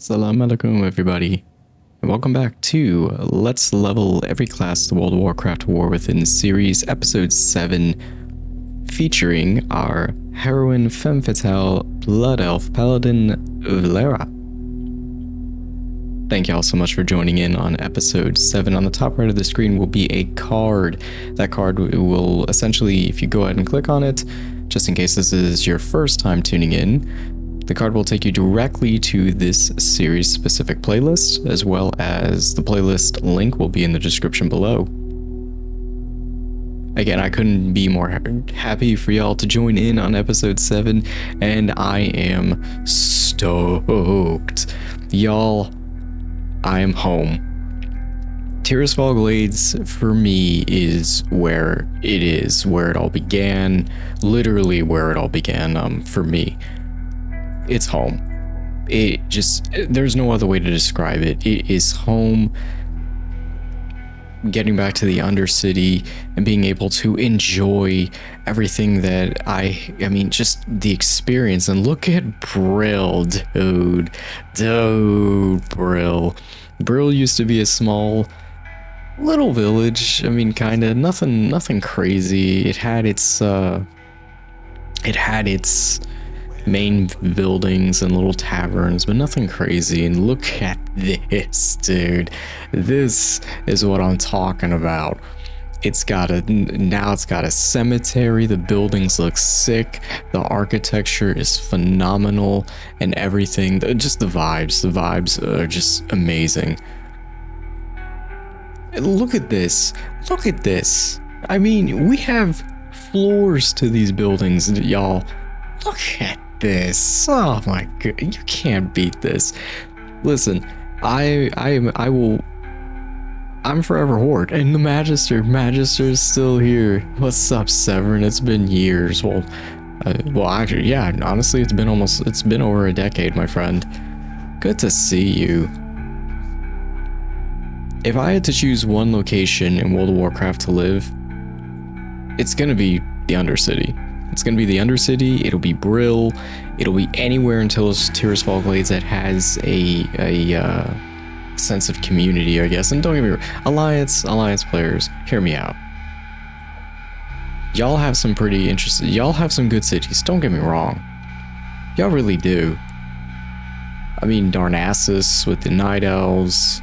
Assalamu alaikum, everybody, and welcome back to Let's Level Every Class the World of Warcraft War Within series, episode 7, featuring our heroine femme fatale, Blood Elf Paladin Vlera. Thank you all so much for joining in on episode 7. On the top right of the screen will be a card. That card will essentially, if you go ahead and click on it, just in case this is your first time tuning in, the card will take you directly to this series specific playlist, as well as the playlist link will be in the description below. Again, I couldn't be more happy for y'all to join in on episode 7, and I am stoked. Y'all, I am home. Tirisfall Glades, for me, is where it all began, literally where it all began, for me. It's home. There's no other way to describe it. It is home. Getting back to the Undercity and being able to enjoy everything that I mean, just the experience. And look at Brill, dude, Brill. Brill used to be a small little village. I mean, kind of nothing crazy. It had its main buildings and little taverns, but nothing crazy. And look at this, dude. This is what I'm talking about. Now it's got a cemetery. The buildings look sick. The architecture is phenomenal, and everything. Just the vibes are just amazing. Look at this. Look at this. I mean, we have floors to these buildings, y'all. Look at this. Oh my god, you can't beat this. Listen, I'm forever Horde, and the Magister is still here. What's up, Severn? It's been years. Well, actually, yeah, honestly, it's been over a decade, my friend. Good to see you. If I had to choose one location in World of Warcraft to live, it's gonna be the Undercity. It's going to be the Undercity, it'll be Brill, it'll be anywhere until it's Tirisfall Glades that has a sense of community, I guess. And don't get me wrong, Alliance players, hear me out. Y'all have some y'all have some good cities, don't get me wrong. Y'all really do. I mean, Darnassus with the Night Elves.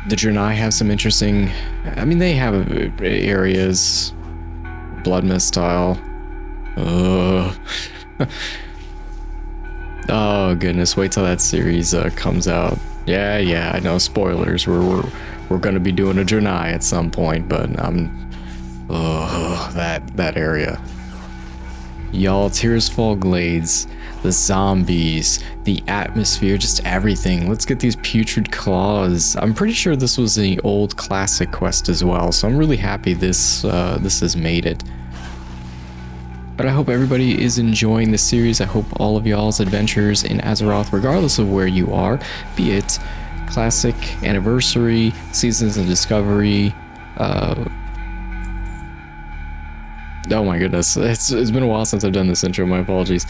The Draenei have some interesting, I mean, they have areas. Blood Mist style. Oh goodness, wait till that series comes out. Yeah, I know, spoilers. We're gonna be doing a Draenei at some point, but that area. Y'all, Tirisfall Glades, the zombies, the atmosphere, just everything. Let's get these putrid claws. I'm pretty sure this was the old classic quest as well, so I'm really happy this has made it. But I hope everybody is enjoying this series. I hope all of y'all's adventures in Azeroth, regardless of where you are, be it classic, anniversary, seasons of discovery, oh my goodness, it's been a while since I've done this intro, my apologies.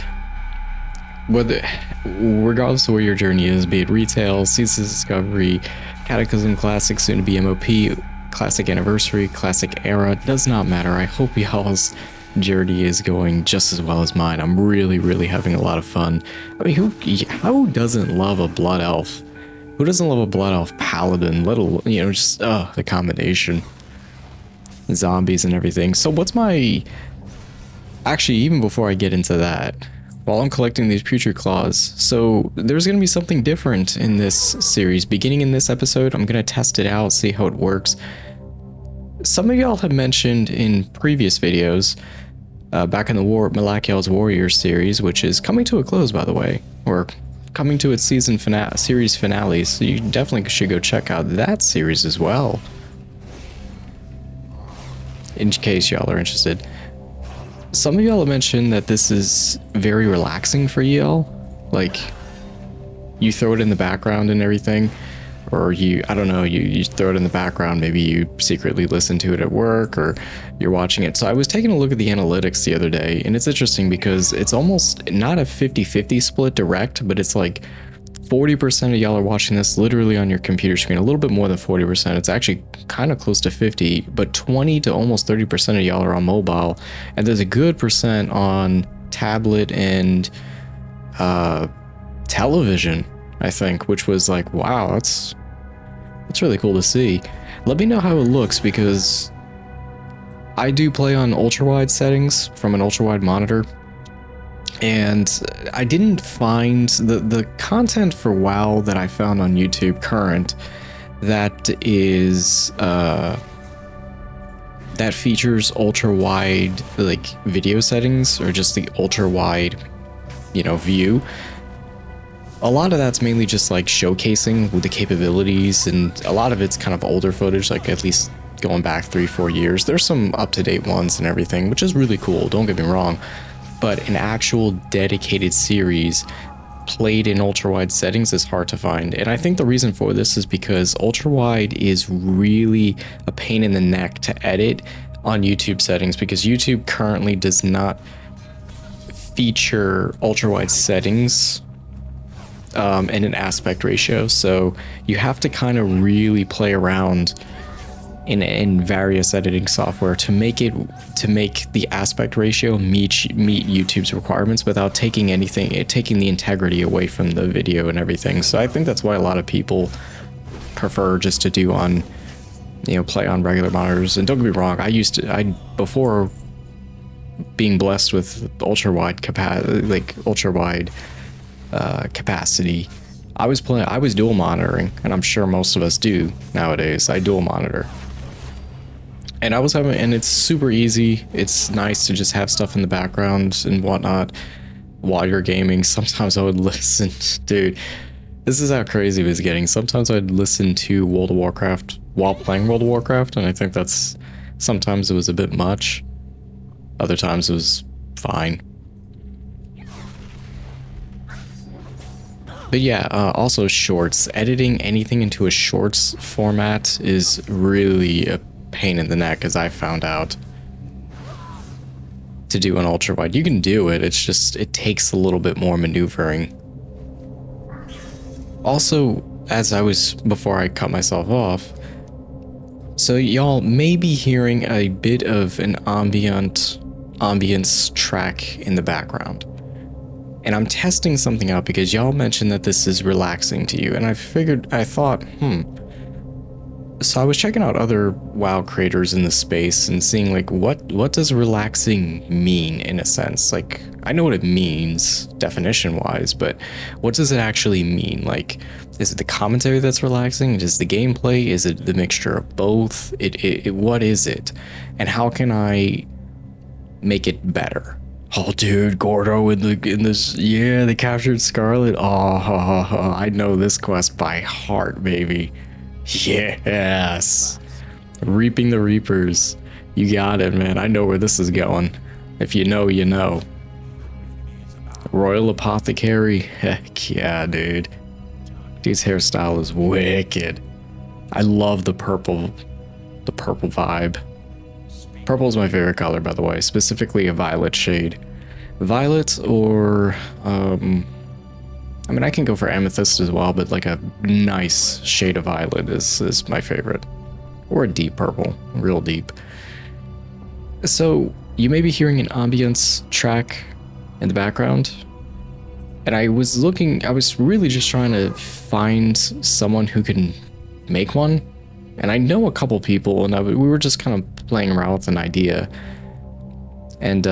But regardless of where your journey is, be it retail, seasons of discovery, Cataclysm Classic, soon to be MOP, classic anniversary, classic era, does not matter. I hope y'all's journey is going just as well as mine. I'm really having a lot of fun. I mean, who doesn't love a Blood Elf? Who doesn't love a Blood Elf Paladin? Little, just the combination. Zombies and everything. So what's my... Actually, even before I get into that, while I'm collecting these putrid claws, so there's going to be something different in this series. Beginning in this episode, I'm going to test it out, see how it works. Some of y'all have mentioned in previous videos, back in the Malachiel's Warriors series, which is coming to a close, by the way, or coming to its series finale, so you definitely should go check out that series as well, in case y'all are interested. Some of y'all have mentioned that this is very relaxing for y'all, like you throw it in the background and everything, or I don't know, you throw it in the background, maybe you secretly listen to it at work, or you're watching it. So I was taking a look at the analytics the other day, and it's interesting because it's almost not a 50-50 split direct, but it's like 40% of y'all are watching this literally on your computer screen, a little bit more than 40%. It's actually kind of close to 50, but 20 to almost 30% of y'all are on mobile, and there's a good percent on tablet and television, I think, which was like, wow, that's really cool to see. Let me know how it looks, because I do play on ultra-wide settings from an ultra-wide monitor, and I didn't find the content for WoW that I found on YouTube current that is that features ultra-wide like video settings, or just the ultra-wide, you know, view. A lot of that's mainly just like showcasing with the capabilities, and a lot of it's kind of older footage, like at least going back 3-4 years. There's some up-to-date ones and everything, which is really cool, don't get me wrong, but an actual dedicated series played in ultra-wide settings is hard to find. And I think the reason for this is because ultra-wide is really a pain in the neck to edit on YouTube settings, because YouTube currently does not feature ultra-wide settings in an aspect ratio, so you have to kind of really play around in various editing software to make the aspect ratio meet YouTube's requirements without taking the integrity away from the video and everything. So I think that's why a lot of people prefer just to do on, you know, play on regular monitors. And don't get me wrong, before being blessed with ultra-wide capacity, I was dual monitoring, and I'm sure most of us do nowadays. I dual monitor, and it's super easy. It's nice to just have stuff in the background and whatnot while you're gaming. Sometimes I would listen, dude, this is how crazy it was getting. Sometimes I'd listen to World of Warcraft while playing World of Warcraft, and I think sometimes it was a bit much. Other times it was fine. But yeah, also shorts. Editing anything into a shorts format is really a pain in the neck, as I found out. To do an ultra wide, you can do it, it's just, it takes a little bit more maneuvering. Also, before I cut myself off, so y'all may be hearing a bit of an ambience track in the background. And I'm testing something out because y'all mentioned that this is relaxing to you, and I thought, so I was checking out other WoW creators in the space and seeing like what does relaxing mean, in a sense. Like, I know what it means definition wise, but what does it actually mean? Like, is it the commentary that's relaxing? Is it the gameplay? Is it the mixture of both? What is it? And how can I make it better? Oh, dude, Gordo in this, yeah, they captured Scarlet. Oh, I know this quest by heart, baby. Yes, reaping the reapers. You got it, man. I know where this is going. If you know, you know. Royal Apothecary. Heck yeah, dude. Dude's hairstyle is wicked. I love the purple vibe. Purple is my favorite color, by the way, specifically a violet shade. Violet, or I mean, I can go for amethyst as well, but like a nice shade of violet is my favorite. Or a deep purple, real deep. So you may be hearing an ambience track in the background, and I was really just trying to find someone who can make one. And I know a couple people, and we were just kind of playing around with an idea, and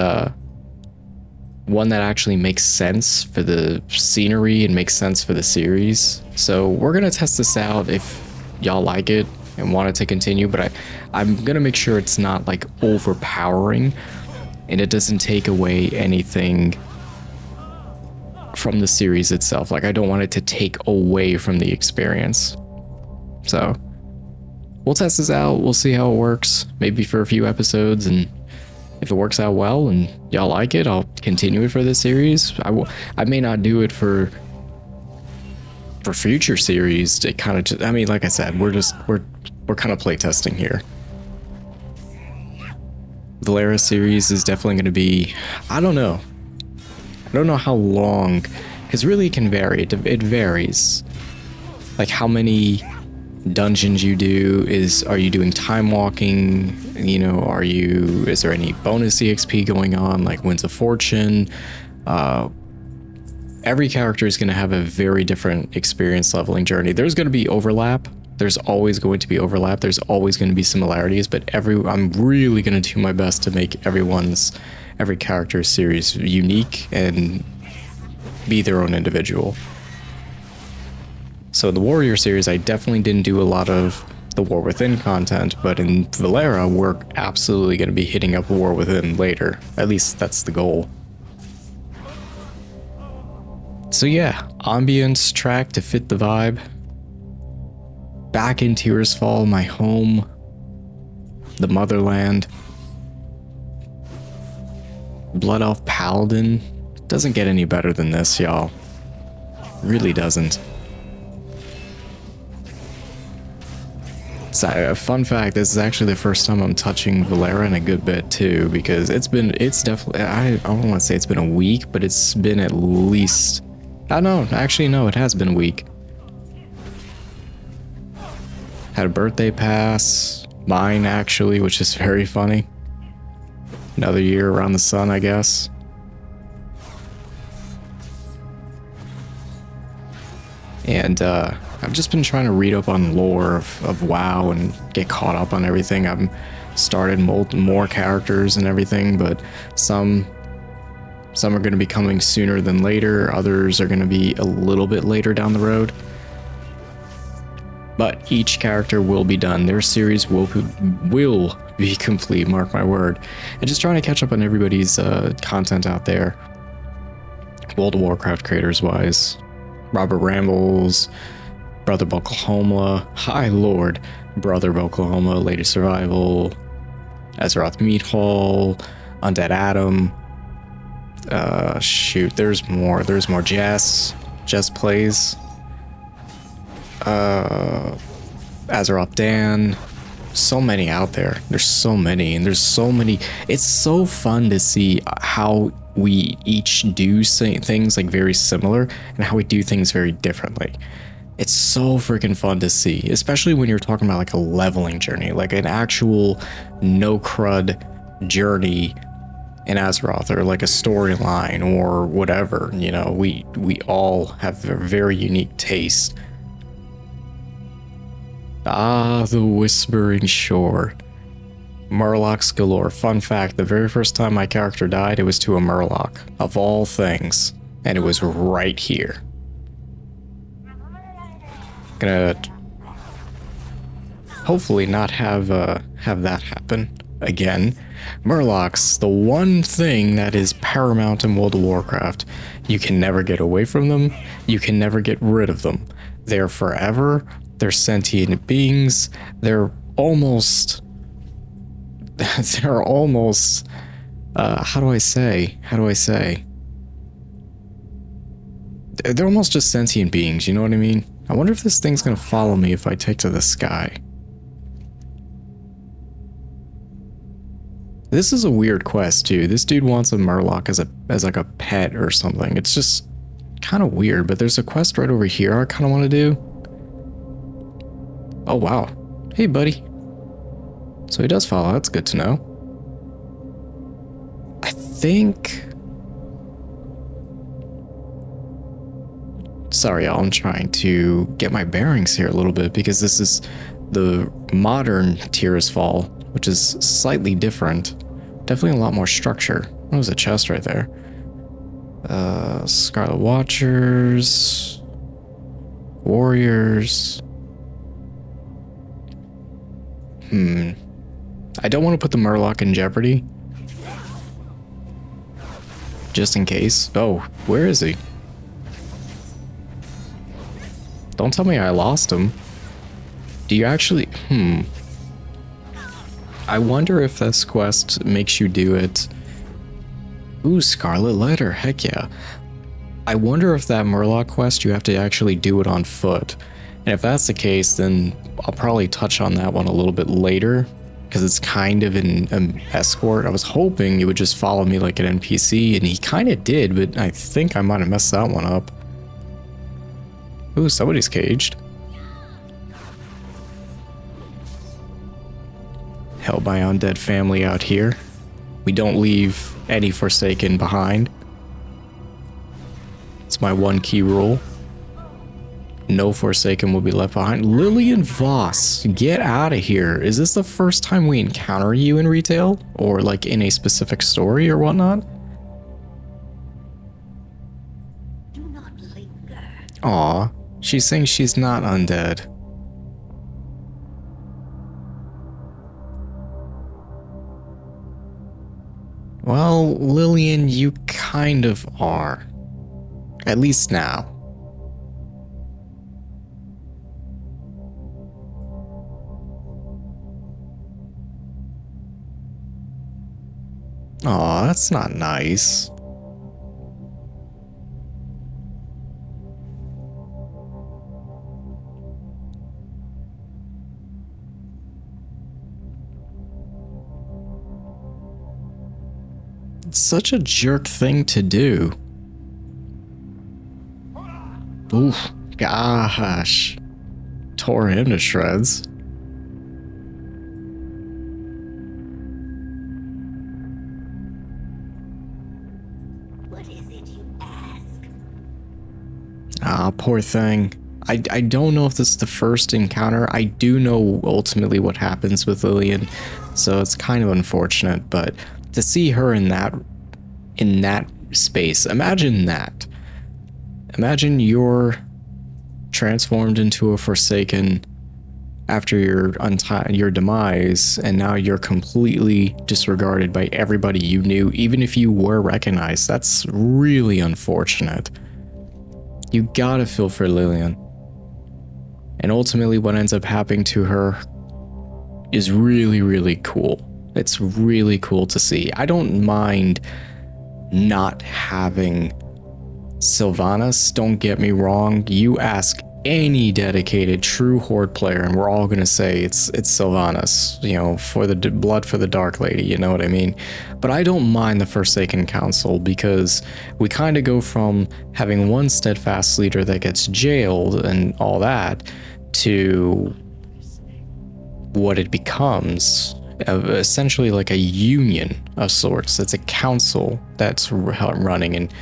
one that actually makes sense for the scenery and makes sense for the series. So we're gonna test this out if y'all like it and want it to continue, but I'm gonna make sure it's not like overpowering and it doesn't take away anything from the series itself. Like, I don't want it to take away from the experience. So we'll test this out, we'll see how it works, maybe for a few episodes, and if it works out well and y'all like it, I'll continue it for this series. I may not do it for future series. To kind of, I mean, like I said, we're kind of playtesting here. Vlera series is definitely going to be, I don't know how long Because really it can vary. It varies. Like how many dungeons you do, are you doing time walking, you know, is there any bonus EXP going on, like Winds of Fortune? Every character is going to have a very different experience leveling journey. There's going to be overlap. There's always going to be overlap. There's always going to be similarities, but I'm really going to do my best to make every character series unique and be their own individual. So in the Warrior series, I definitely didn't do a lot of the War Within content, but in Vlera, we're absolutely going to be hitting up War Within later. At least that's the goal. So yeah, ambience track to fit the vibe. Back in Tirisfall, my home, the motherland. Blood Elf Paladin. Doesn't get any better than this, y'all. Really doesn't. So, fun fact, this is actually the first time I'm touching Vlera in a good bit too, because it's definitely, I don't want to say it's been a week, but it's been at least, no, it has been a week. Had a birthday pass, mine actually, which is very funny. Another year around the sun, I guess. And I've just been trying to read up on lore of WoW and get caught up on everything. I've started more characters and everything, but some are going to be coming sooner than later. Others are going to be a little bit later down the road. But each character will be done. Their series will be complete, mark my word. And just trying to catch up on everybody's content out there. World of Warcraft creators wise. Robert Rambles, Brother Oklahoma, High Lord, Brother Oklahoma, Lady Survival, Azeroth Meat Hall, Undead Adam. Shoot, there's more. Jess plays. Azeroth Dan. So many out there. There's so many, and there's so many. It's so fun to see how we each do things like very similar and how we do things very differently. It's so freaking fun to see, especially when you're talking about like a leveling journey, like an actual no crud journey in Azeroth, or like a storyline or whatever. You know, we all have a very unique taste. Ah, the Whispering Shore. Murlocs galore. Fun fact, the very first time my character died, it was to a Murloc, of all things. And it was right here. Gonna hopefully not have that happen again. Murlocs, the one thing that is paramount in World of Warcraft. You can never get away from them. You can never get rid of them. They're forever. They're sentient beings. They're almost how do I say? They're almost just sentient beings, you know what I mean? I wonder if this thing's gonna follow me if I take to the sky. This is a weird quest too. This dude wants a Murloc as like a pet or something. It's just kind of weird, but there's a quest right over here I kind of want to do. Oh wow. Hey buddy. So he does follow, that's good to know. I think... Sorry y'all, I'm trying to get my bearings here a little bit because this is the modern Tirisfall, which is slightly different. Definitely a lot more structure. Oh, there's a chest right there. Scarlet Watchers. Warriors. I don't want to put the Murloc in jeopardy. Just in case. Oh, where is he? Don't tell me I lost him. Do you actually... I wonder if this quest makes you do it... Ooh, Scarlet Letter, heck yeah. I wonder if that Murloc quest, you have to actually do it on foot. And if that's the case, then I'll probably touch on that one a little bit later, because it's kind of an escort. I was hoping it would just follow me like an NPC, and he kind of did, but I think I might have messed that one up. Ooh, somebody's caged. Held by undead family out here. We don't leave any Forsaken behind. It's my one key rule. No Forsaken will be left behind. Lillian Voss, get out of here. Is this the first time we encounter you in retail? Or like in a specific story or whatnot? Do not linger. Aw, she's saying she's not undead. Well, Lillian, you kind of are. At least now. Aw, that's not nice. It's such a jerk thing to do. Oof, gosh. Tore him to shreds. What is it you ask? Ah, poor thing. I don't know if this is the first encounter. I do know ultimately what happens with Lillian, so it's kind of unfortunate, but to see her in that space, imagine that. Imagine you're transformed into a Forsaken after your demise, and now you're completely disregarded by everybody you knew, even if you were recognized. That's really unfortunate. You gotta feel for Lillian. And ultimately what ends up happening to her is really, really cool. It's really cool to see. I don't mind not having Sylvanas, don't get me wrong. You ask any dedicated true Horde player and we're all gonna say it's Sylvanas, you know, for the blood for the Dark Lady, you know what I mean? But I don't mind the Forsaken Council because we kind of go from having one steadfast leader that gets jailed and all that to what it becomes, essentially like a union of sorts. It's a council that's running, and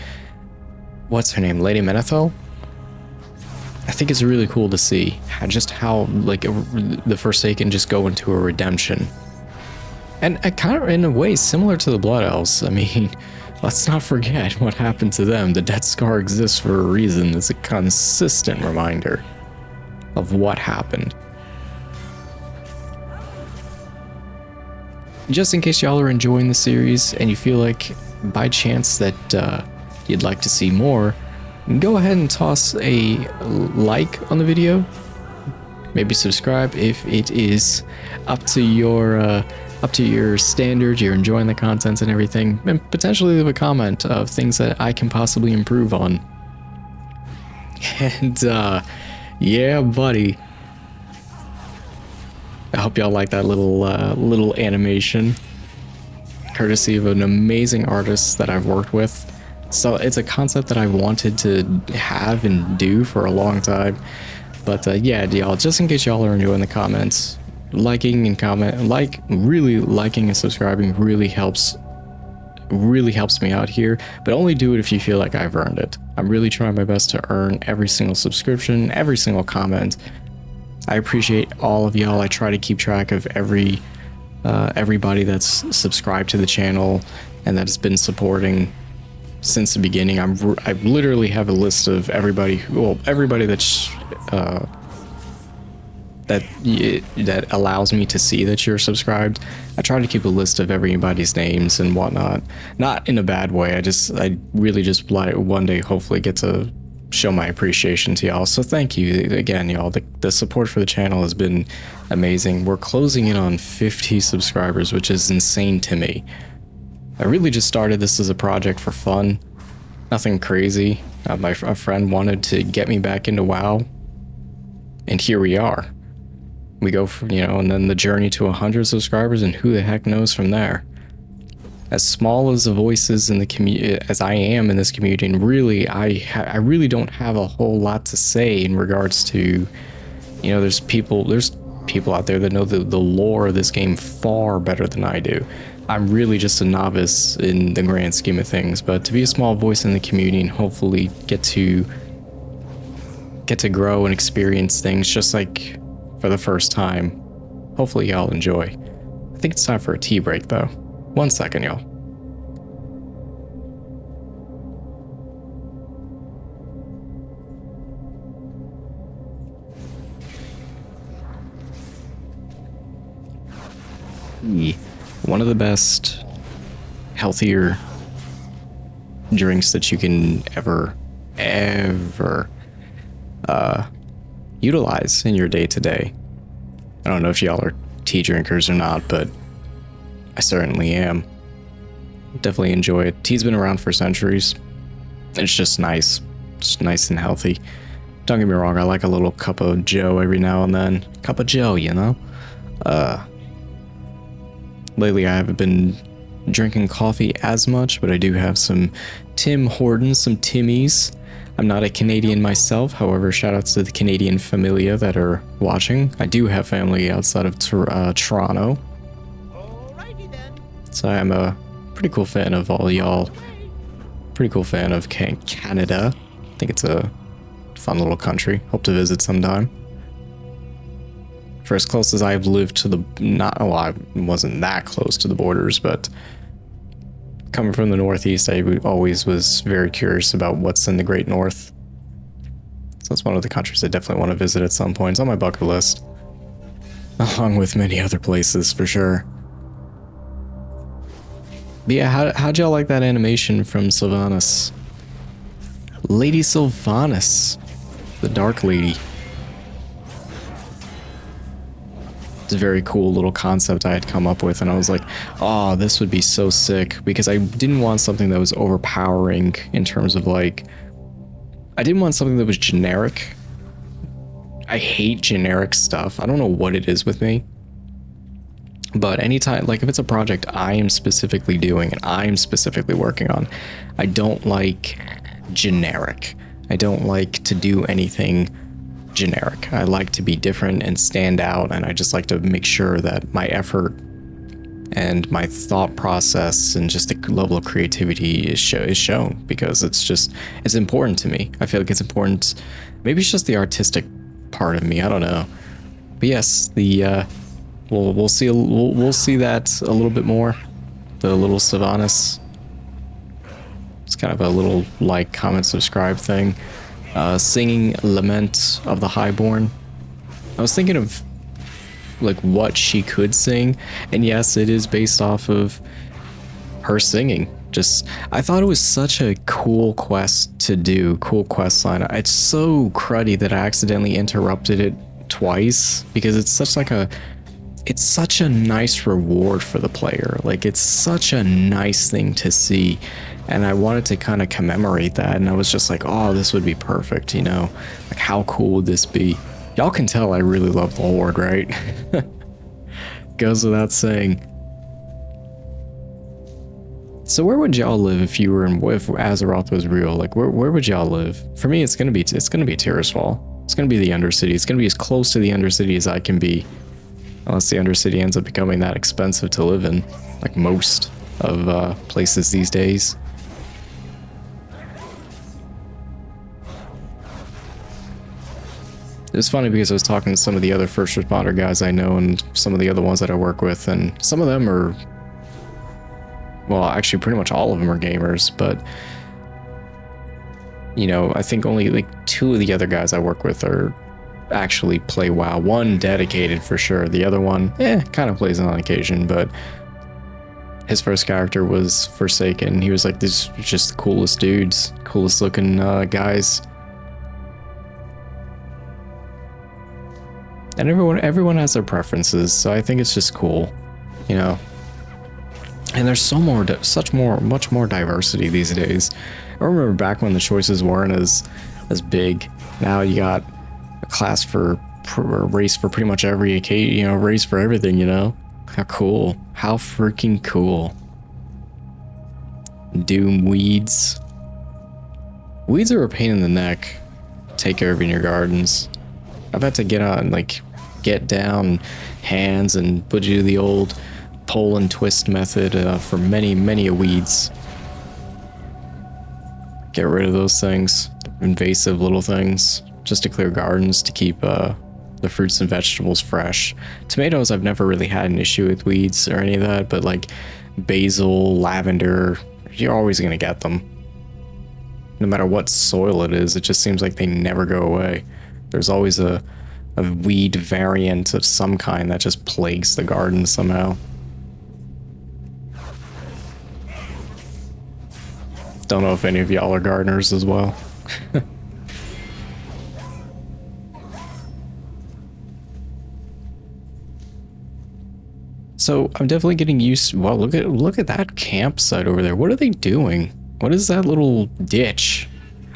what's her name, Lady Menethil? I think it's really cool to see just how like the Forsaken just go into a redemption, and kind of in a way similar to the Blood Elves. I mean, let's not forget what happened to them. The Death Scar exists for a reason. It's a consistent reminder of what happened. Just in case y'all are enjoying the series and you feel like by chance that you'd like to see more, go ahead and toss a like on the video. Maybe subscribe if it is up to your standards, you're enjoying the content and everything, and potentially leave a comment of things that I can possibly improve on. And yeah, buddy. I hope y'all like that little animation, courtesy of an amazing artist that I've worked with. So it's a concept that I've wanted to have and do for a long time. But yeah, y'all, just in case y'all are enjoying the comments, liking and really liking and subscribing really helps me out here. But only do it if you feel like I've earned it. I'm really trying my best to earn every single subscription, every single comment. I appreciate all of y'all. I try to keep track of everybody that's subscribed to the channel and that's been supporting since the beginning. I literally have a list of everybody that's that allows me to see that you're subscribed. I try to keep a list of everybody's names and whatnot. Not in a bad way. I really just like one day hopefully get to show my appreciation to y'all. So thank you again, y'all. The support for the channel has been amazing. We're closing in on 50 subscribers, which is insane to me. I really just started this as a project for fun, nothing crazy. A friend wanted to get me back into WoW, and here we are. We go from, and then the journey to 100 subscribers, and who the heck knows from there. as small as the voices in the community as I am in this community, and really I really don't have a whole lot to say in regards to, you know, there's people out there that know the lore of this game far better than I do. I'm really just a novice in the grand scheme of things, but to be a small voice in the community and hopefully get to grow and experience things just like for the first time, hopefully y'all enjoy. I think it's time for a tea break though. 1 second, y'all. One of the best, healthier drinks that you can ever utilize in your day-to-day. I don't know if y'all are tea drinkers or not, but I certainly am. Definitely enjoy it. Tea's been around for centuries. It's just nice. Just nice and healthy. Don't get me wrong, I like a little cup of joe every now and then. Cup of joe, you know? Lately I haven't been drinking coffee as much, but I do have some Tim Hortons, some Timmies. I'm not a Canadian myself, however, shout outs to the Canadian familia that are watching. I do have family outside of Toronto. Alrighty then. So I'm a pretty cool fan of all y'all. Pretty cool fan of Canada. I think it's a fun little country. Hope to visit sometime. For as close as I've lived to I wasn't that close to the borders, but coming from the Northeast, I always was very curious about what's in the Great North. So it's one of the countries I definitely want to visit at some point. It's on my bucket list, along with many other places for sure. But yeah, how'd y'all like that animation from Sylvanas? Lady Sylvanas, the Dark Lady. It's a very cool little concept I had come up with, and I was like, oh, this would be so sick, because I didn't want something that was overpowering in terms of like, I didn't want something that was generic. I hate generic stuff. I don't know what it is with me. But anytime, like if it's a project I am specifically doing and I'm specifically working on, I don't like generic. I don't like to do anything generic. I like to be different and stand out, and I just like to make sure that my effort and my thought process and just the level of creativity is shown, because it's important to me. I feel like it's important. Maybe it's just the artistic part of me. I don't know. But yes, we'll see that a little bit more. The little Sylvanas. It's kind of a little like, comment, subscribe thing. Singing Lament of the Highborn. I was thinking of like what she could sing, and yes, it is based off of her singing. Just, I thought it was such a cool quest to do, cool quest line. It's so cruddy that I accidentally interrupted it twice, because it's such a nice reward for the player. Like, it's such a nice thing to see, and I wanted to kind of commemorate that, and I was just like, oh, this would be perfect, you know? Like, how cool would this be? Y'all can tell I really love the Horde, right? Goes without saying. So where would y'all live if Azeroth was real? Like, where would y'all live? For me, it's gonna be Tirisfall. It's gonna be the Undercity. It's gonna be as close to the Undercity as I can be. Unless the Undercity ends up becoming that expensive to live in, like most of places these days. It's funny because I was talking to some of the other first responder guys I know, and some of the other ones that I work with, and some of them are, well, actually pretty much all of them are gamers, but you know, I think only like 2 of the other guys I work with are actually play WoW. One dedicated for sure. The other one, kind of plays on occasion, but his first character was Forsaken. He was like, these are just the coolest dudes, coolest looking guys. And everyone has their preferences, so I think it's just cool, you know. And there's much more diversity these days. I remember back when the choices weren't as big. Now you got a class for a race for pretty much every occasion, you know, race for everything, you know. How cool. How freaking cool. Doom weeds. Weeds are a pain in the neck. Take care of in your gardens. I've had to get on, like, get down hands and put you the old pull and twist method for many a weeds. Get rid of those things, invasive little things, just to clear gardens to keep the fruits and vegetables fresh. Tomatoes, I've never really had an issue with weeds or any of that, but like basil, lavender, you're always gonna get them. No matter what soil it is, it just seems like they never go away. There's always a weed variant of some kind that just plagues the garden somehow. Don't know if any of y'all are gardeners as well. So I'm definitely getting used to, well, look at that campsite over there. What are they doing? What is that little ditch?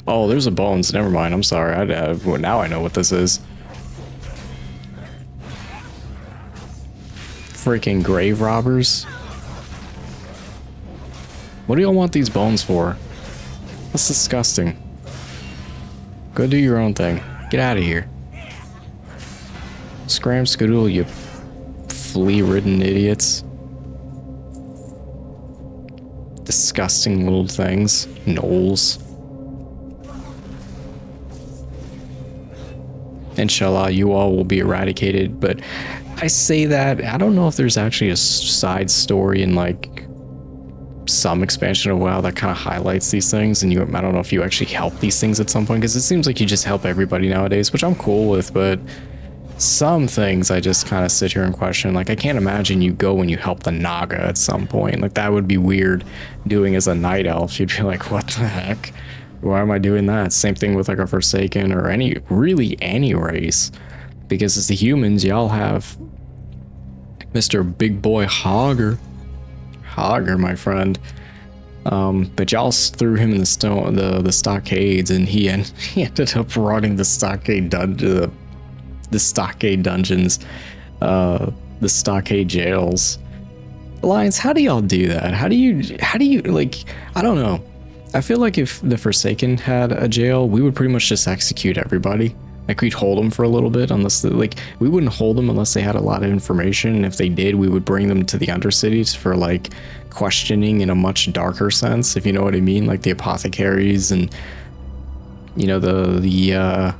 Oh, there's a bones. Never mind. I'm sorry. Well, now I know what this is. Freaking grave robbers. What do y'all want these bones for? That's disgusting. Go do your own thing. Get out of here. Scram skadoodle, you flea-ridden idiots. Disgusting little things. Gnolls. Inshallah, you all will be eradicated, but I say that, I don't know if there's actually a side story in like some expansion of WoW that kind of highlights these things, and I don't know if you actually help these things at some point, because it seems like you just help everybody nowadays, which I'm cool with, but some things I just kind of sit here and question. Like, I can't imagine you go and you help the Naga at some point. Like, that would be weird doing as a night elf. You'd be like, what the heck? Why am I doing that? Same thing with like a Forsaken or really any race. Because as the humans, y'all have Mr. Big Boy Hogger, my friend. But y'all threw him in the stockades, and he ended up running the stockade dungeons, the stockade jails. Alliance, how do y'all do that? How do you like? I don't know. I feel like if the Forsaken had a jail, we would pretty much just execute everybody. Like, we'd hold them for a little bit, unless we wouldn't hold them unless they had a lot of information. And if they did, we would bring them to the Undercities for like questioning in a much darker sense, if you know what I mean, like the apothecaries and, you know, the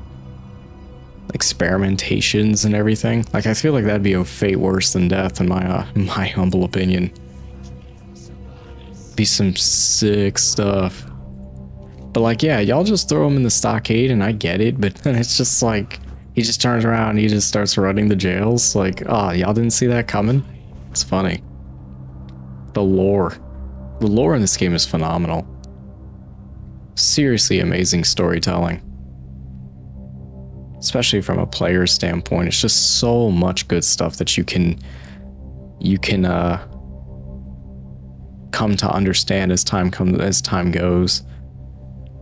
experimentations and everything. Like, I feel like that'd be a fate worse than death in my humble opinion. Be some sick stuff. But like, yeah, y'all just throw him in the stockade, and I get it, but then it's just like, he just turns around and he just starts running the jails. Like, oh, y'all didn't see that coming? It's funny. The lore in this game is phenomenal. Seriously amazing storytelling. Especially from a player standpoint. It's just so much good stuff that you can come to understand as time goes.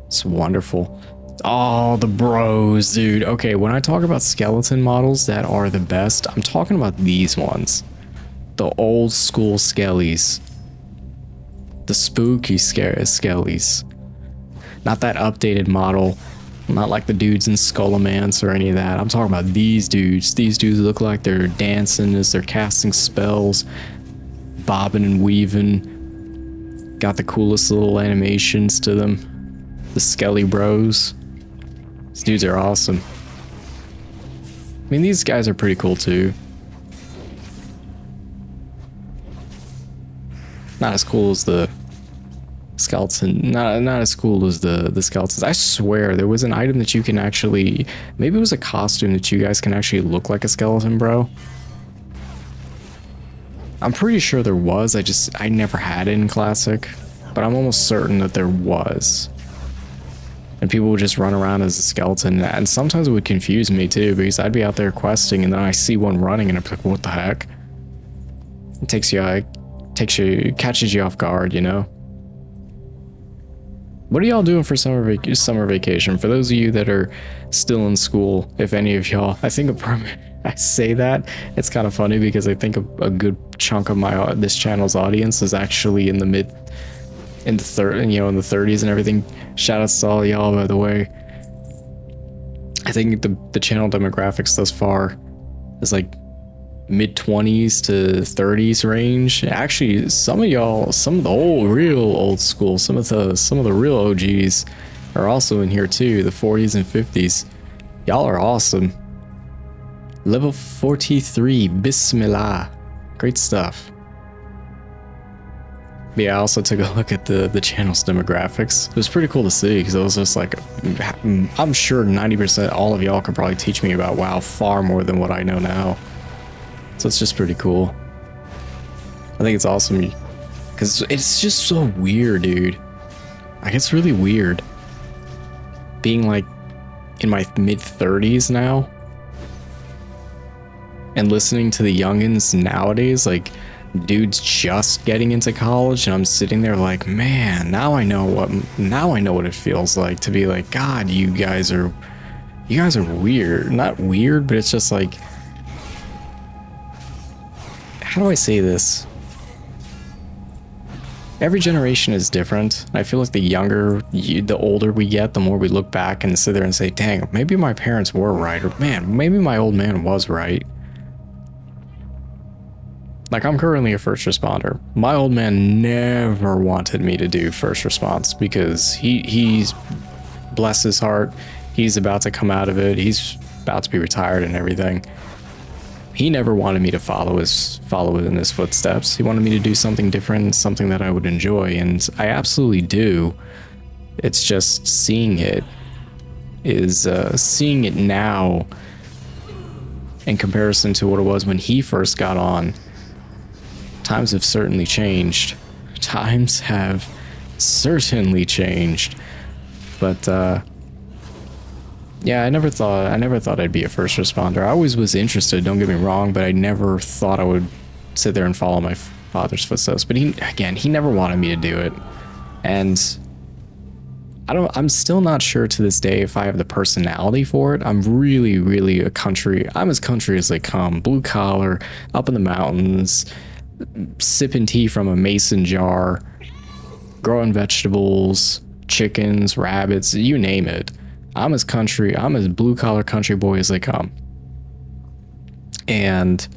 It's wonderful. Oh, the bros, dude. Okay, when I talk about skeleton models that are the best, I'm talking about these ones. The old school skellies. The spooky skellies. Not that updated model. Not like the dudes in Skullomance or any of that. I'm talking about these dudes. These dudes look like they're dancing as they're casting spells, bobbing and weaving. Got the coolest little animations to them. The Skelly Bros. These dudes are awesome. I mean, these guys are pretty cool too. Not as cool as the skeleton. Not as cool as the skeletons. I swear there was an item that you can actually, maybe it was a costume that you guys can actually look like a skeleton, bro. I'm pretty sure there was. I never had it in Classic, but I'm almost certain that there was. And people would just run around as a skeleton, and sometimes it would confuse me too, because I'd be out there questing, and then I see one running, and I'm like, what the heck? It catches you off guard, you know? What are y'all doing for summer vacation? For those of you that are still in school, if any of y'all, I think I say that, it's kind of funny because I think a good chunk of this channel's audience is actually in in the in the 30s and everything. Shout outs to all y'all, by the way. I think the channel demographics thus far is like mid 20s to 30s range. Actually, some of y'all, some of the real old school, some of the real OGs are also in here too. The 40s and 50s. Y'all are awesome. Level 43, Bismillah. Great stuff. But yeah, I also took a look at the channel's demographics. It was pretty cool to see because it was just like, I'm sure 90% all of y'all could probably teach me about WoW far more than what I know now. So it's just pretty cool. I think it's awesome because it's just so weird, dude. Like, it's really weird being like in my mid 30s now and listening to the youngins nowadays, like dudes just getting into college, and I'm sitting there like, man, now I know what it feels like to be like, God, you guys are weird. Not weird, but it's just like, how do I say this? Every generation is different. I feel like the older we get, the more we look back and sit there and say, dang, maybe my parents were right, or man, maybe my old man was right. Like, I'm currently a first responder. My old man never wanted me to do first response because he's, bless his heart, he's about to come out of it. He's about to be retired and everything. He never wanted me to follow in his footsteps. He wanted me to do something different, something that I would enjoy, and I absolutely do. It's just seeing it now in comparison to what it was when he first got on. Times have certainly changed. Times have certainly changed. But yeah, I never thought I'd be a first responder. I always was interested, don't get me wrong, but I never thought I would sit there and follow my father's footsteps. But he never wanted me to do it. And I'm still not sure to this day if I have the personality for it. I'm really I'm as country as they come. Blue collar, up in the mountains, sipping tea from a mason jar, growing vegetables, chickens, rabbits, you name it. I'm as blue collar country boy as they come. And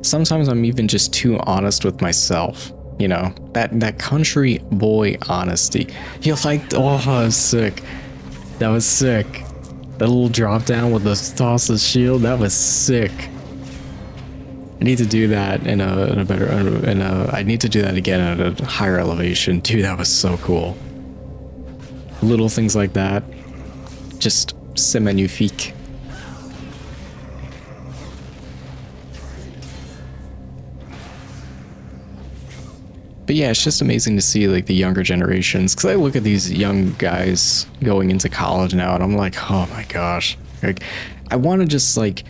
sometimes I'm even just too honest with myself. You know, that country boy honesty. You're like, oh, that was sick. That was sick. That little drop down with the toss of shield, that was sick. I need to do that I need to do that again at a higher elevation. Dude, that was so cool. Little things like that. Just c'est magnifique. But yeah, it's just amazing to see like the younger generations, because I look at these young guys going into college now and I'm like, oh my gosh. Like, I want to just like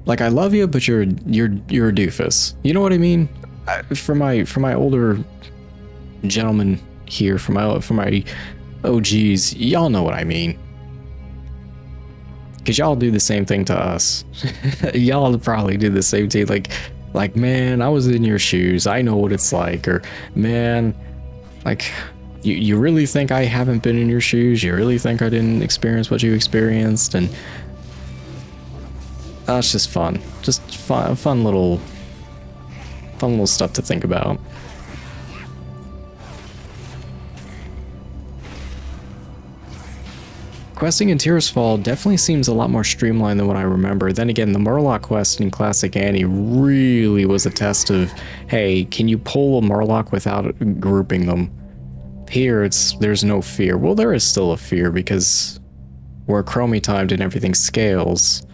I love you, but you're a doofus. You know what I mean? For my older gentlemen here, for my OGs, y'all know what I mean. Cause y'all do the same thing to us. Y'all probably do the same thing. Like, man, I was in your shoes. I know what it's like. Or, man, like, you really think I haven't been in your shoes? You really think I didn't experience what you experienced? And that's just fun. Just fun little stuff to think about. Questing in Tirisfall definitely seems a lot more streamlined than what I remember. Then again, the Murloc quest in Classic Annie really was a test of, hey, can you pull a Murloc without grouping them? Here, there's no fear. Well, there is still a fear because where Chromie timed and everything scales.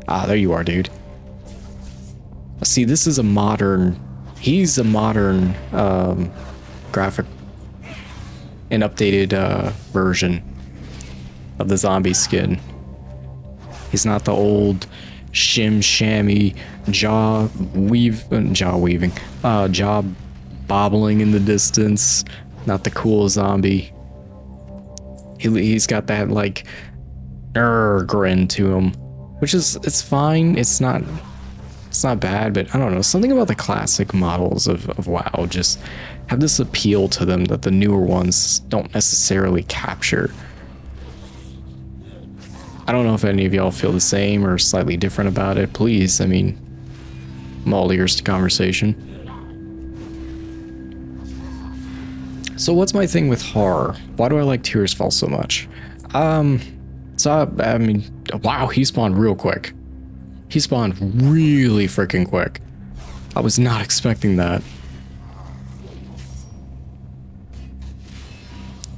Ah, there you are, dude. See, this is he's a modern graphic, an updated version of the zombie skin. He's not the old shim-shammy jaw bobbling in the distance. Not the cool zombie. He's got that like grin to him, which is, it's fine. It's not It's not bad, but I don't know, something about the classic models of WoW just have this appeal to them that the newer ones don't necessarily capture. I don't know if any of y'all feel the same or slightly different about it. Please, I mean, I'm all ears to conversation. So what's my thing with horror? Why do I like Tirisfall so much? So I mean, wow, he spawned real quick. He spawned really freaking quick. I was not expecting that.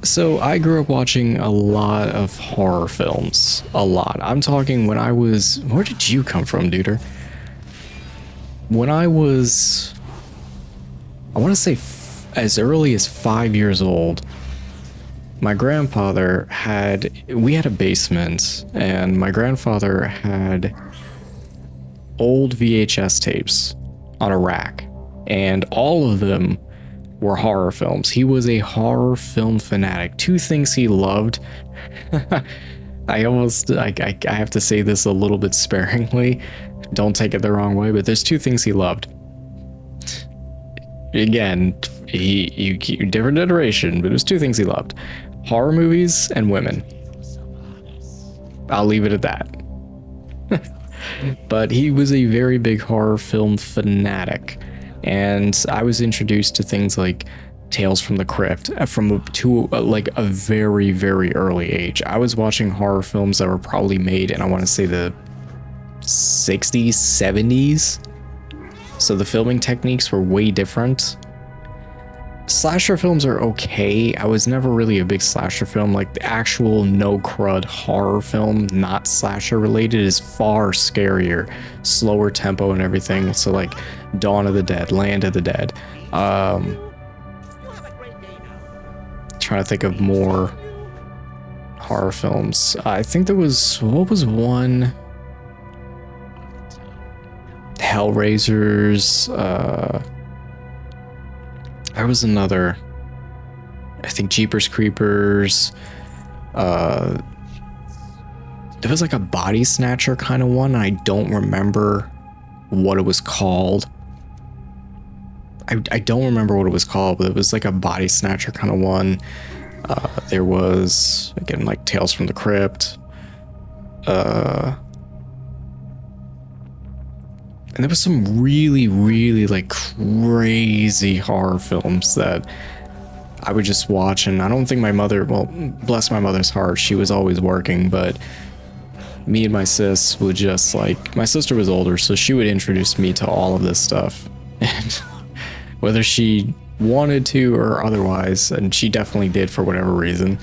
So I grew up watching a lot of horror films. A lot. I'm talking when I was... Where did you come from, duder? When I was... I want to say as early as 5 years old, my grandfather had... We had a basement, and my grandfather had old VHS tapes on a rack, and all of them were horror films. He was a horror film fanatic. Two things he loved. I have to say this a little bit sparingly. Don't take it the wrong way, but there's two things he loved. Again, he different generation, but there's two things he loved: horror movies and women. I'll leave it at that. But he was a very big horror film fanatic. And I was introduced to things like Tales from the Crypt like a very, very early age. I was watching horror films that were probably made in, I want to say, the 60s, 70s. So the filming techniques were way different. Slasher films are okay. I was never really a big slasher film. Like the actual no crud horror film, not slasher related, is far scarier, slower tempo and everything. So like Dawn of the Dead, Land of the Dead. Trying to think of more horror films. I think there was, what was one? Hellraisers. There was another, I think Jeepers Creepers. There was like a body snatcher kind of one. I don't remember what it was called. I don't remember what it was called, but it was like a body snatcher kind of one. There was, again, like Tales from the Crypt. And there was some really, really like crazy horror films that I would just watch. And I don't think my mother, well, bless my mother's heart, she was always working, but me and my sis would just like, my sister was older, so she would introduce me to all of this stuff. And whether she wanted to or otherwise, and she definitely did for whatever reason,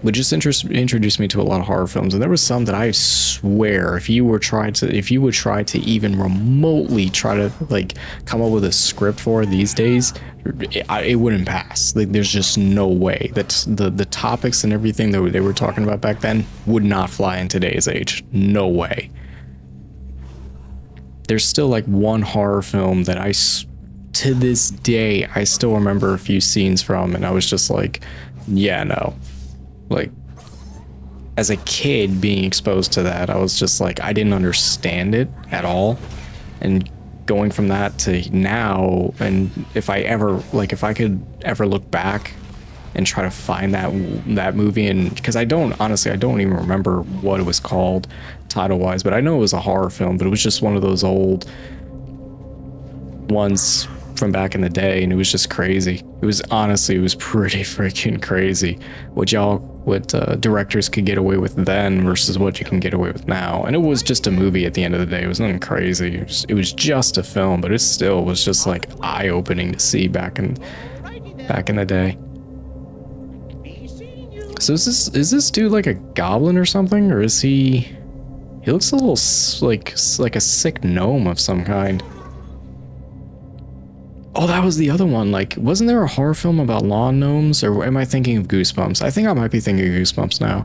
would just introduce me to a lot of horror films. And there was some that I swear, if you would try to even remotely try to like come up with a script for these days, it wouldn't pass. Like, there's just no way that the topics and everything that they were talking about back then would not fly in today's age. No way. There's still like one horror film that to this day, I still remember a few scenes from, and I was just like, yeah, no. Like, as a kid being exposed to that, I was just like, I didn't understand it at all. And going from that to now, and if I could ever look back and try to find that movie, and because I don't even remember what it was called title wise, but I know it was a horror film, but it was just one of those old ones from back in the day, and it was just crazy. It was pretty freaking crazy what directors could get away with then versus what you can get away with now. And it was just a movie at the end of the day. It was nothing crazy. It was just a film, but it still was just like eye-opening to see back in the day. So is this dude like a goblin or something, or is he looks a little like a sick gnome of some kind. Oh, that was the other one. Like, wasn't there a horror film about lawn gnomes, or am I thinking of Goosebumps? I think I might be thinking of Goosebumps now.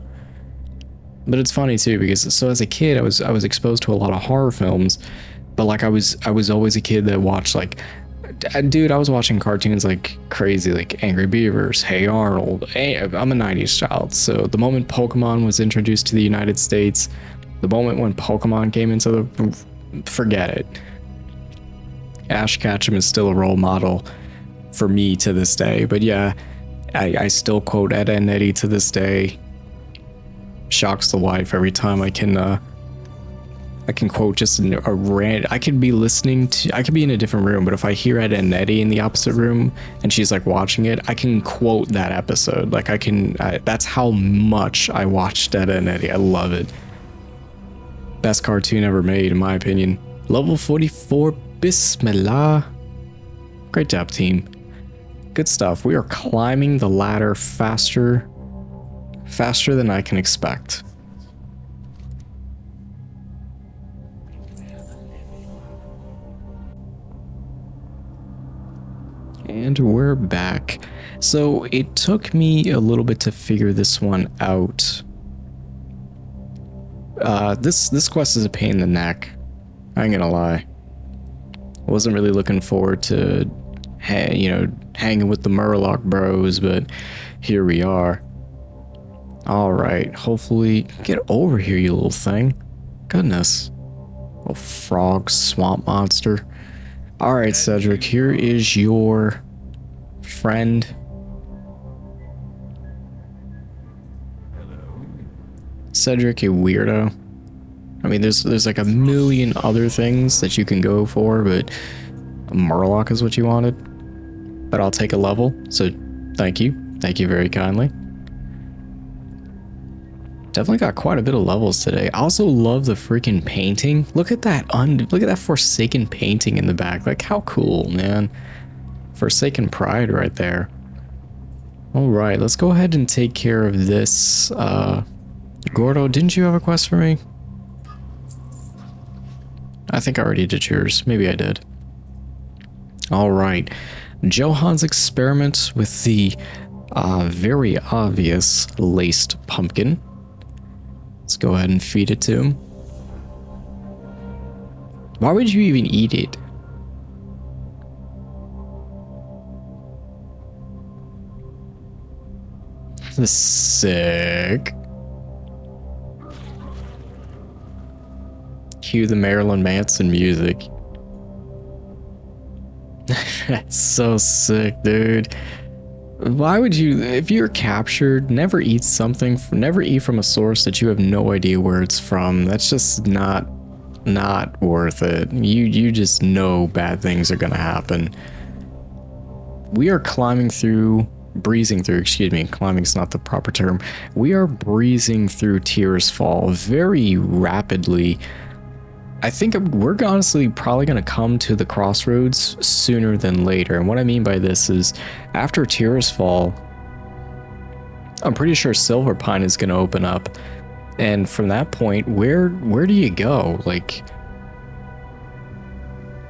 But it's funny too, because so as a kid, I was exposed to a lot of horror films, but like I was always a kid that watched like, dude, I was watching cartoons like crazy, like Angry Beavers, Hey Arnold. I'm a 90s child, so the moment Pokemon was introduced to the United States, the moment when Pokemon came into forget it. Ash Ketchum is still a role model for me to this day. But yeah, I still quote Ed and Eddie to this day. Shocks the wife every time I can quote just a rant. I could be in a different room, but if I hear Ed and Eddie in the opposite room and she's like watching it, I can quote that episode. Like that's how much I watched Ed and Eddie. I love it. Best cartoon ever made, in my opinion. Level 44, Bismillah. Great job, team. Good stuff. We are climbing the ladder faster than I can expect. And we're back. So it took me a little bit to figure this one out. This quest is a pain in the neck. I ain't gonna lie. I wasn't really looking forward to, hanging with the Murloc bros, but here we are. All right, hopefully, get over here, you little thing. Goodness. Oh, frog swamp monster. All right, Cedric, here is your friend. Cedric, you weirdo. I mean, there's like a million other things that you can go for, but Murloc is what you wanted. But I'll take a level, so thank you. Thank you very kindly. Definitely got quite a bit of levels today. I also love the freaking painting. Look at that Forsaken painting in the back. Like, how cool, man. Forsaken pride right there. All right, let's go ahead and take care of this. Gordo, didn't you have a quest for me? I think I already did yours. Maybe I did. All right. Johan's experiment with the very obvious laced pumpkin. Let's go ahead and feed it to him. Why would you even eat it? Sick. Cue the Marilyn Manson music. That's so sick, dude. Why would you, if you're captured, never eat from a source that you have no idea where it's from. That's just not worth it. You just know bad things are gonna happen. We are breezing through, climbing's not the proper term. We are breezing through Tirisfall very rapidly. I think we're honestly probably going to come to the crossroads sooner than later. And what I mean by this is, after Tirisfall, I'm pretty sure Silverpine is going to open up. And from that point, where do you go? Like,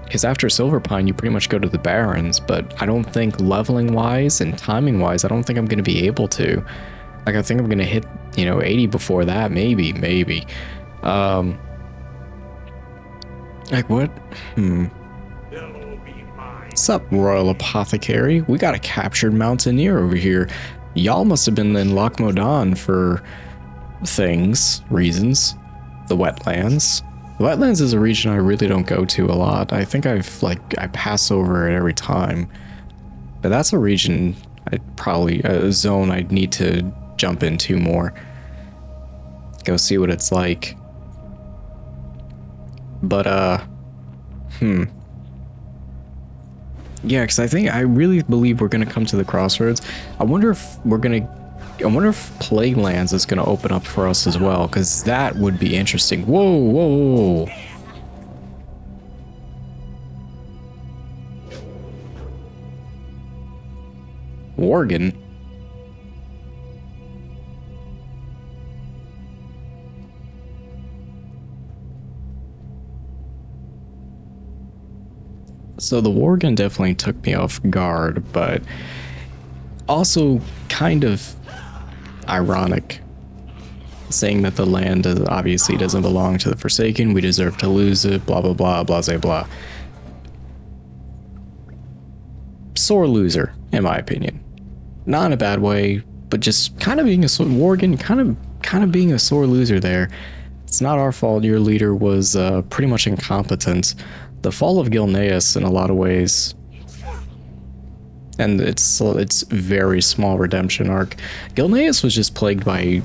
because after Silverpine, you pretty much go to the Barrens, but I don't think leveling wise and timing wise, I don't think I'm going to be able to. Like, I think I'm going to hit, 80 before that, maybe. Like, what? What's up, Royal Apothecary? We got a captured mountaineer over here. Y'all must have been in Loch Modan for reasons. The wetlands. The wetlands is a region I really don't go to a lot. I think I pass over it every time. But that's a region a zone I'd need to jump into more. Go see what it's like. But, yeah, because I really believe we're gonna come to the crossroads. I wonder if Plaguelands is gonna open up for us as well, because that would be interesting. Whoa. Worgen? So the Worgen definitely took me off guard, but also kind of ironic, saying that the land obviously doesn't belong to the Forsaken, we deserve to lose it, blah blah blah, blah. Sore loser, in my opinion. Not in a bad way, but just kind of being a Worgen, kind of being a sore loser there. It's not our fault your leader was pretty much incompetent. The fall of Gilneas in a lot of ways, and it's very small redemption arc. Gilneas was just plagued by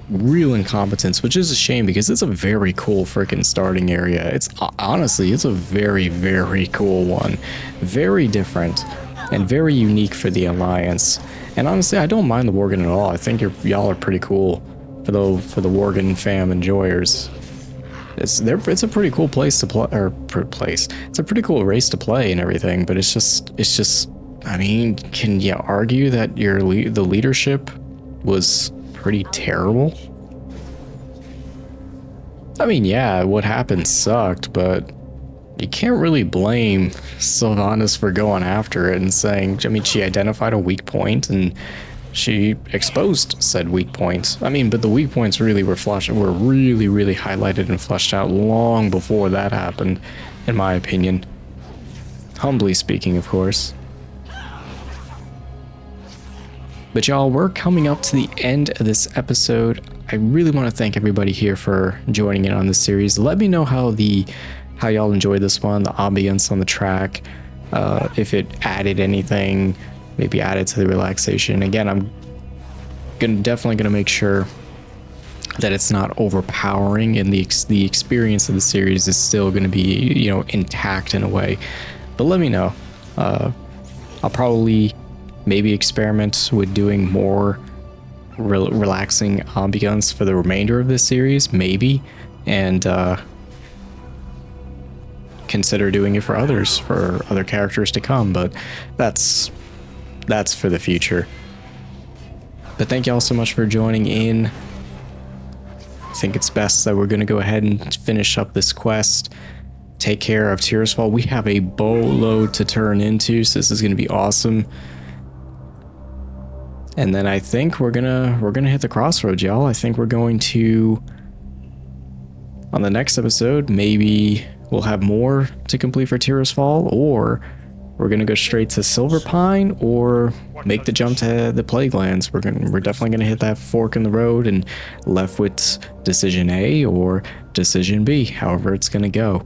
real incompetence, which is a shame because it's a very cool freaking starting area. It's honestly, it's a very, very cool one. Very different and very unique for the Alliance. And honestly, I don't mind the Worgen at all. I think y'all are pretty cool for the Worgen fam enjoyers. It's a pretty cool place to play, It's a pretty cool race to play and everything, but it's just I mean, can you argue that the leadership was pretty terrible? I mean, yeah, what happened sucked, but you can't really blame Sylvanas for going after it and saying, I mean, she identified a weak point and she exposed said weak points. I mean, but the weak points really were really, really highlighted and fleshed out long before that happened, in my opinion. Humbly speaking, of course. But y'all, we're coming up to the end of this episode. I really want to thank everybody here for joining in on this series. Let me know how y'all enjoyed this one, the ambience on the track, if it added anything, maybe added to the relaxation. Again, I'm definitely gonna make sure that it's not overpowering, and the experience of the series is still gonna be, you know, intact in a way. But let me know. I'll probably maybe experiment with doing more relaxing ambience for the remainder of this series, maybe, and consider doing it for other characters to come, but that's for the future. But thank y'all so much for joining in. I think it's best that we're going to go ahead and finish up this quest, take care of Tirisfall. We have a boatload to turn into, so this is going to be awesome. And then I think we're gonna hit the crossroads, y'all. I think we're going to, on the next episode, maybe we'll have more to complete for Tirisfall, or we're gonna go straight to Silverpine, or make the jump to the Plaguelands. We're definitely gonna hit that fork in the road and left with decision A or decision B, however it's gonna go.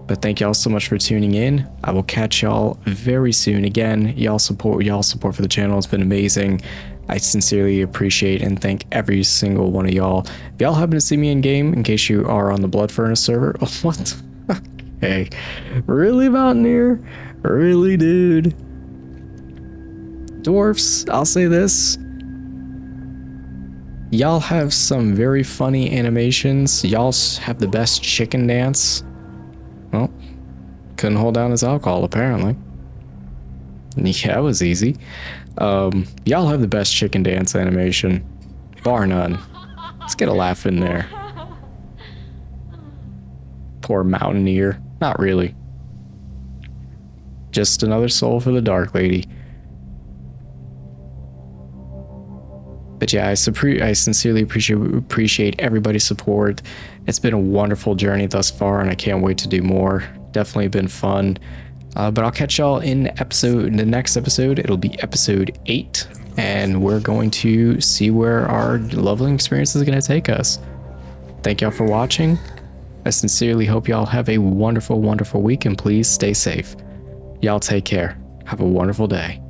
But thank y'all so much for tuning in. I will catch y'all very soon. Again, y'all support for the channel has been amazing. I sincerely appreciate and thank every single one of y'all. If y'all happen to see me in game, in case you are on the Blood Furnace server, what? Hey, really, Mountaineer? Really, dude? Dwarfs, I'll say this. Y'all have some very funny animations. Y'all have the best chicken dance. Well, couldn't hold down his alcohol, apparently. Yeah, it was easy. Y'all have the best chicken dance animation, bar none. Let's get a laugh in there. Poor Mountaineer. Not really. Just another soul for the Dark Lady. But yeah, I sincerely appreciate everybody's support. It's been a wonderful journey thus far, and I can't wait to do more. Definitely been fun. But I'll catch y'all in the next episode. It'll be episode 8, and we're going to see where our leveling experience is going to take us. Thank y'all for watching. I sincerely hope y'all have a wonderful, wonderful week, and please stay safe. Y'all take care. Have a wonderful day.